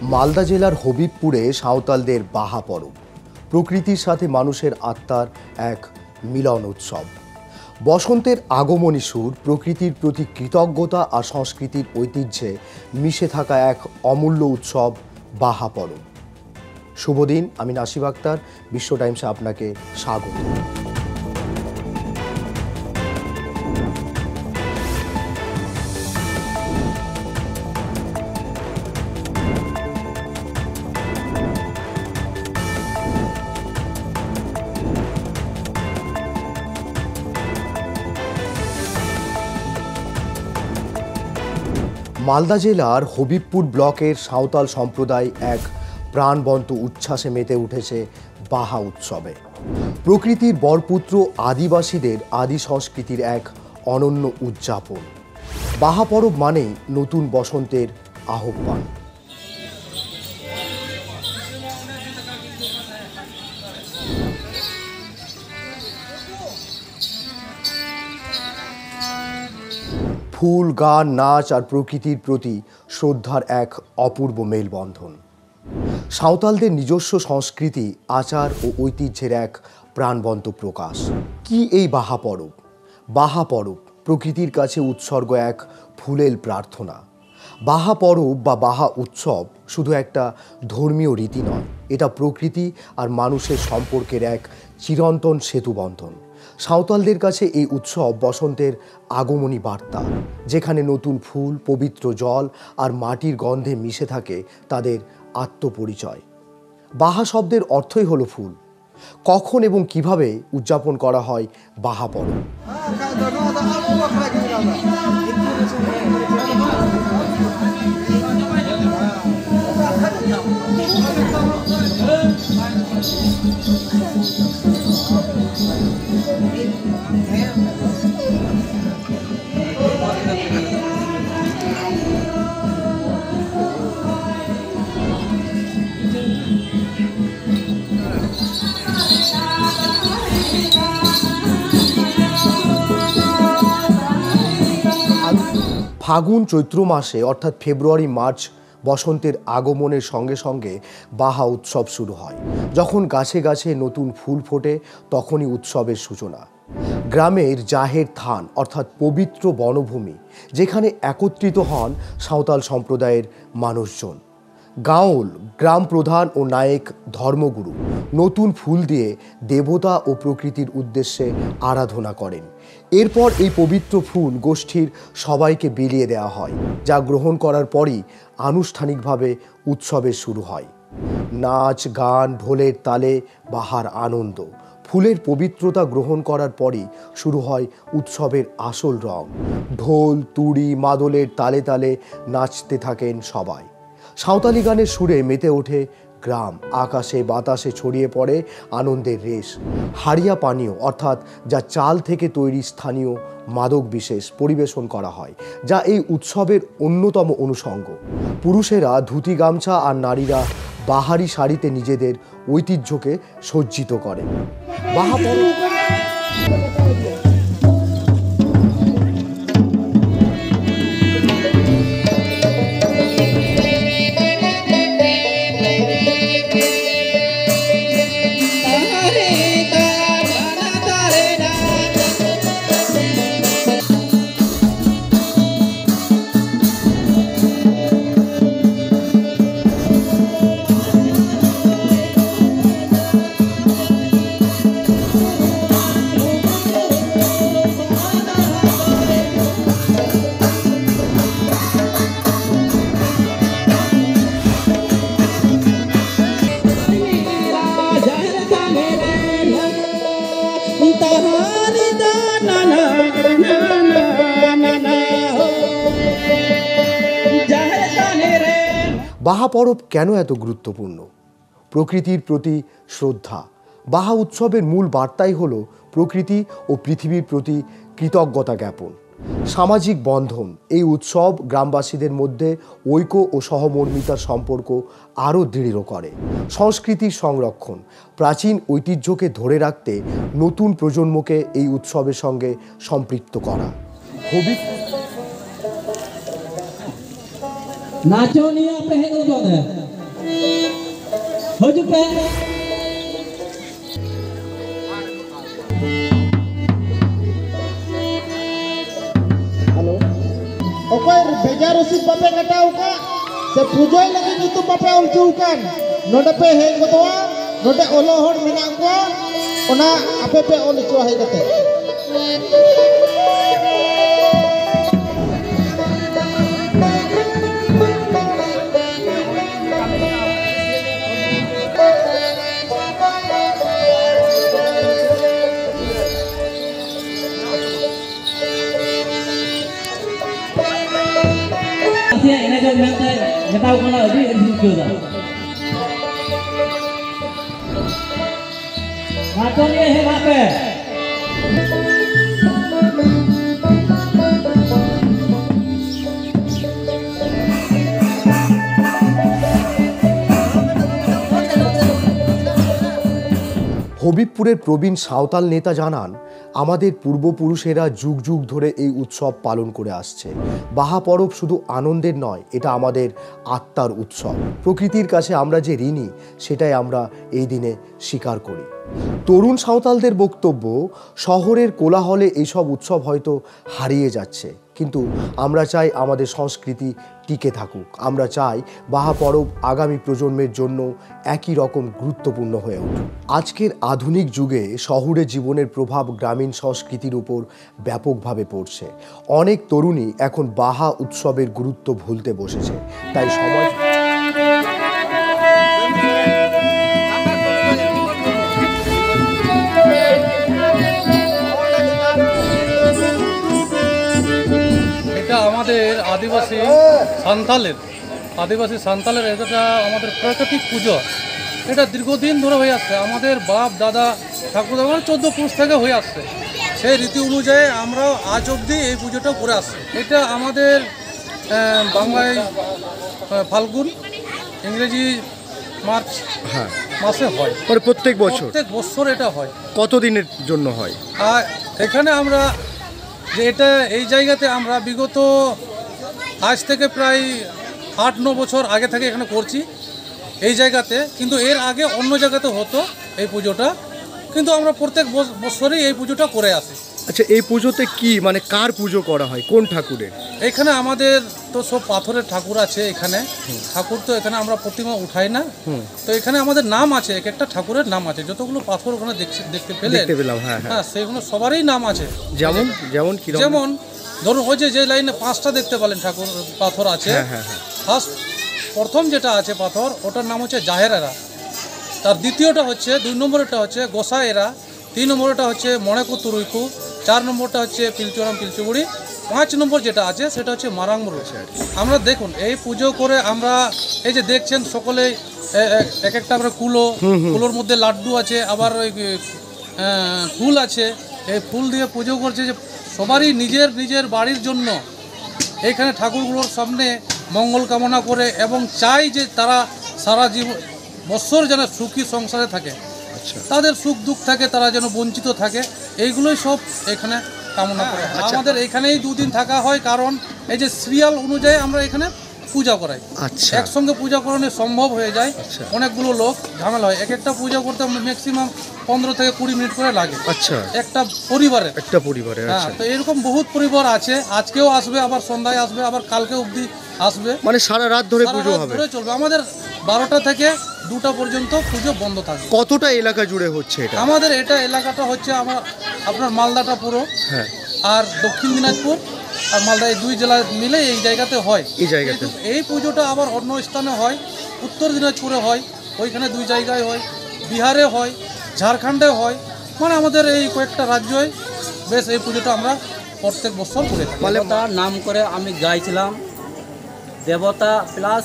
মালদা জেলার হবিবপুরে সাঁওতালদের বাহা পরব প্রকৃতির সাথে মানুষের আত্মার এক মিলন উৎসব। বসন্তের আগমনী সুর, প্রকৃতির প্রতি কৃতজ্ঞতা আর সংস্কৃতির ঐতিহ্যে মিশে থাকা এক অমূল্য উৎসব বাহা পরব। শুভ দিন, আমি নাসিব আক্তার, বিশ্ব টাইমসে আপনাকে স্বাগত। মালদা জেলার হবিবপুর ব্লকের সাঁওতাল সম্প্রদায় এক প্রাণবন্ত উচ্ছ্বাসে মেতে উঠেছে বাহা উৎসবে। প্রকৃতির বরপুত্র আদিবাসীদের আদি সংস্কৃতির এক অনন্য উদযাপন। বাহা পরব মানেই নতুন বসন্তের আহ্বান। ফুল, গান, নাচ আর প্রকৃতির প্রতি শ্রদ্ধার এক অপূর্ব মেলবন্ধন। সাঁওতালদের নিজস্ব সংস্কৃতি, আচার ও ঐতিহ্যের এক প্রাণবন্ত প্রকাশ। কি এই বাহা পরব? বাহা পরব প্রকৃতির কাছে উৎসর্গ এক ফুলেল প্রার্থনা। বাহা পরব বা বাহা উৎসব শুধু একটা ধর্মীয় রীতি নয়, এটা প্রকৃতি আর মানুষের সম্পর্কের এক চিরন্তন সেতুবন্ধন। সাঁওতালদের কাছে এই উৎসব বসন্তের আগমনী বার্তা, যেখানে নতুন ফুল, পবিত্র জল আর মাটির গন্ধে মিশে থাকে তাদের আত্মপরিচয়। বাহা শব্দের অর্থই হলো ফুল। কখন এবং কিভাবে উদযাপন করা হয় বাহা পরব? ফাগুন চৈত্র মাসে অর্থাৎ ফেব্রুয়ারি মার্চ বসন্তের আগমনের সঙ্গে সঙ্গে বাহা উৎসব শুরু হয়। যখন গাছে গাছে নতুন ফুল ফোটে, তখনই উৎসবের সূচনা। গ্রামের জাহের থান অর্থাৎ পবিত্র বনভূমি, যেখানে একত্রিত হন সাঁওতাল সম্প্রদায়ের মানুষজন। গাঁওল, গ্রাম প্রধান ও নায়েক ধর্মগুরু নতুন ফুল দিয়ে দেবতা ও প্রকৃতির উদ্দেশ্যে আরাধনা করেন। এরপর এই পবিত্র ফুল গোষ্ঠীর সবাইকে বিলিয়ে দেওয়া হয়, যা গ্রহণ করার পরই আনুষ্ঠানিকভাবে উৎসবের শুরু হয়। নাচ, গান, ঢোলের তালে বাহার আনন্দ। ফুলের পবিত্রতা গ্রহণ করার পরই শুরু হয় উৎসবের আসল রং। ঢোল, তুড়ি, মাদলের তালে তালে নাচতে থাকেন সবাই। সাঁওতালি গানের সুরে মেতে ওঠে গ্রাম। আকাশে বাতাসে ছড়িয়ে পড়ে আনন্দের রেশ। হাড়িয়া পানীয় অর্থাৎ যা চাল থেকে তৈরি স্থানীয় মাদক বিশেষ পরিবেশন করা হয়, যা এই উৎসবের অন্যতম অনুষঙ্গ। পুরুষেরা ধুতি গামছা আর নারীরা বাহারি শাড়িতে নিজেদের ঐতিহ্যকে সজ্জিত করেন। বাহা পরব বাহা পরব কেন এত গুরুত্বপূর্ণ? প্রকৃতির প্রতি শ্রদ্ধা। বাহা উৎসবের মূল বার্তাই হলো প্রকৃতি ও পৃথিবীর প্রতি কৃতজ্ঞতা জ্ঞাপন। সামাজিক বন্ধন। এই উৎসব গ্রামবাসীদের মধ্যে ঐক্য ও সহমর্মিতার সম্পর্ক আরও দৃঢ় করে। সংস্কৃতির সংরক্ষণ। প্রাচীন ঐতিহ্যকে ধরে রাখতে নতুন প্রজন্মকে এই উৎসবের সঙ্গে সম্পৃক্ত করা। नाचोनिया पे है तो हो चुका है हेलो ओके बेजार उसी बापे कटाव का से पूजोय लगी ᱧᱩᱛᱩᱢ बापे उलचुkan नोडे पे हेज गतवा नोडे ओलो हर मेना को ओना आपे पे ओल चो है कते ini kan nggak tahu kalau itu juga. Naconia है वहाँ पे হবিবপুরের প্রবীণ সাঁওতাল নেতা জানান, আমাদের পূর্বপুরুষেরা যুগ যুগ ধরে এই উৎসব পালন করে আসছে। বাহা পরব শুধু আনন্দের নয়, এটা আমাদের আত্মার উৎসব। প্রকৃতির কাছে আমরা যে ঋণী, সেটাই আমরা এই দিনে স্বীকার করি। তরুণ সাঁওতালদের বক্তব্য, শহরের কোলাহলে এইসব উৎসব হয়তো হারিয়ে যাচ্ছে, কিন্তু আমরা চাই আমাদের সংস্কৃতি টিকে থাকুক। আমরা চাই বাহা পরব আগামী প্রজন্মের জন্য একই রকম গুরুত্বপূর্ণ হয়ে উঠুক। আজকের আধুনিক যুগে শহুরে জীবনের প্রভাব গ্রামীণ সংস্কৃতির উপর ব্যাপকভাবে পড়ছে। অনেক তরুণী এখন বাহা উৎসবের গুরুত্ব ভুলতে বসেছে। তাই সমাজ আমাদের আদিবাসী সান্তালের এটা আমাদের প্রাকৃতিক পুজো। এটা দীর্ঘদিন ধরে হয়ে আসছে, আমাদের বাপ দাদা ঠাকুর 14 পুরুষ থেকে হয়ে আসছে। সেই রীতি অনুযায়ী আমরা আজ অবধি এই পুজোটা করে আসছি। এটা আমাদের বাংলায় ফাল্গুন, ইংরেজি মার্চ মাসে হয়। প্রত্যেক বছর এটা হয়। কতদিনের জন্য হয়? আর এখানে আমরা যে এটা এই জায়গাতে আমরা বিগত আজ থেকে প্রায় 8-9 বছর আগে থেকে এখানে করছি এই জায়গাতে, কিন্তু এর আগে অন্য জায়গাতে হতো এই পুজোটা, কিন্তু আমরা প্রত্যেক বছরই এই পুজোটা করে আসি। আচ্ছা, এই পুজোতে কি মানে কার পুজো করা হয়, কোন ঠাকুরের? এখানে আমাদের তো সব পাথরের ঠাকুর আছে। এখানে ঠাকুর তো এখানে আমরা প্রতিমা উঠাই না, তো এখানে আমাদের নাম আছে, এক একটা ঠাকুরের নাম আছে। যতগুলো পাথর ওখানে দেখতে পেলাম, হ্যাঁ সেগুলো সবারই নাম আছে। যেমন ধরুন ওই যে লাইনে 5টা দেখতে পেলেন ঠাকুর পাথর আছে। ফার্স্ট প্রথম যেটা আছে পাথর, ওটার নাম হচ্ছে জাহেরেরা। তার দ্বিতীয়টা হচ্ছে 2 নম্বরটা হচ্ছে গোসাইয়েরা, 3 নম্বরটা হচ্ছে মণেকু তুরুইকু, 4 নম্বরটা হচ্ছে পিলচুরাম পিলচুগুড়ি, 5 নম্বর যেটা আছে সেটা হচ্ছে মারাংমুরু। আমরা দেখুন এই পুজো করে আমরা এই যে দেখছেন সকলেই এক একটা আমরা কুলোর মধ্যে লাড্ডু আছে, আবার ওই ফুল আছে। এই ফুল দিয়ে পুজো করছে যে সবারই নিজের নিজের বাড়ির জন্য এইখানে ঠাকুরগুলোর সামনে মঙ্গল কামনা করে এবং চাই যে তারা সারা বছর যেন সুখী সংসারে থাকে, তাদের সুখ দুঃখ থাকে, তারা যেন বঞ্চিত থাকে, এইগুলোই সব এখানে কামনা করে। আমাদের এখানেই 2 দিন থাকা হয়, কারণ এই যে সিরিয়াল অনুযায়ী আমরা এখানে পূজা করাই। একসঙ্গে পূজা করানো সম্ভব হয়ে যায়, অনেকগুলো লোক ঝামেলা হয়। এক একটা পূজা করতে ম্যাক্সিমাম 15 থেকে 20 মিনিট করে লাগে একটা পরিবারে। হ্যাঁ, তো এরকম বহুত পরিবার আছে, আজকেও আসবে, আবার সন্ধ্যায় আসবে, আবার কালকে অবধি আসবে, মানে সারা রাত ধরে পুজো হবে, চলবে। আমাদের 12টা থেকে 2টা পর্যন্ত পুজো বন্ধ থাকবে। কতটা এলাকা জুড়ে হচ্ছে এটা? আমাদের এটা এলাকাটা হচ্ছে আপনার মালদাটা পুরো, আর দক্ষিণ দিনাজপুর আর মালদা, এই 2 জেলা মিলে এই জায়গাতে হয়। এই পুজোটা আবার অন্য স্থানে হয়, উত্তর দিনাজপুরে হয়, ওইখানে 2 জায়গায় হয়, বিহারে হয়, ঝাড়খণ্ডে হয়, মানে আমাদের এই কয়েকটা রাজ্যই বেশ এই পুজোটা আমরা প্রত্যেক বছর করে থাকি। দেবতার নাম করে আমি গাইছিলাম, দেবতা প্লাস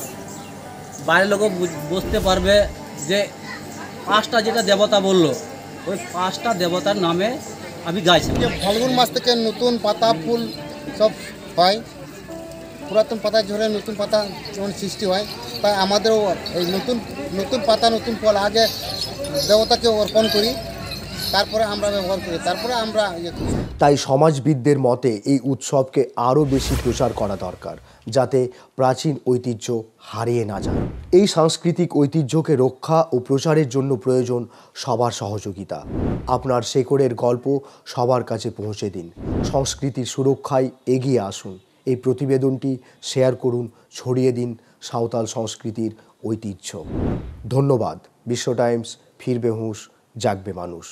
বাইরের লোকও বুঝতে পারবে যে 5টা যেটা দেবতা বললো, ওই 5টা দেবতার নামে আমি গাইছিলাম। ফাল্গুন মাস থেকে নতুন পাতা ফুল সব হয়, পুরাতন পাতা ঝরে নতুন পাতা যেমন সৃষ্টি হয়, তাই আমাদেরও এই নতুন পাতা নতুন ফল আগে দেবতাকে অর্পণ করি, তারপরে আমরা ব্যবহার করি, তারপরে আমরা ইয়ে করি। তাই সমাজবিদদের মতে এই উৎসবকে আরও বেশি প্রচার করা দরকার, যাতে প্রাচীন ঐতিহ্য হারিয়ে না যায়। এই সাংস্কৃতিক ঐতিহ্যকে রক্ষা ও প্রচারের জন্য প্রয়োজন সবার সহযোগিতা। আপনার শেকড়ের গল্প সবার কাছে পৌঁছে দিন, সংস্কৃতির সুরক্ষায় এগিয়ে আসুন। এই প্রতিবেদনটি শেয়ার করুন, ছড়িয়ে দিন সাঁওতাল সংস্কৃতির ঐতিহ্য। ধন্যবাদ। বিশ্ব টাইমস, ফিরবে হুঁশ, জাগবে মানুষ।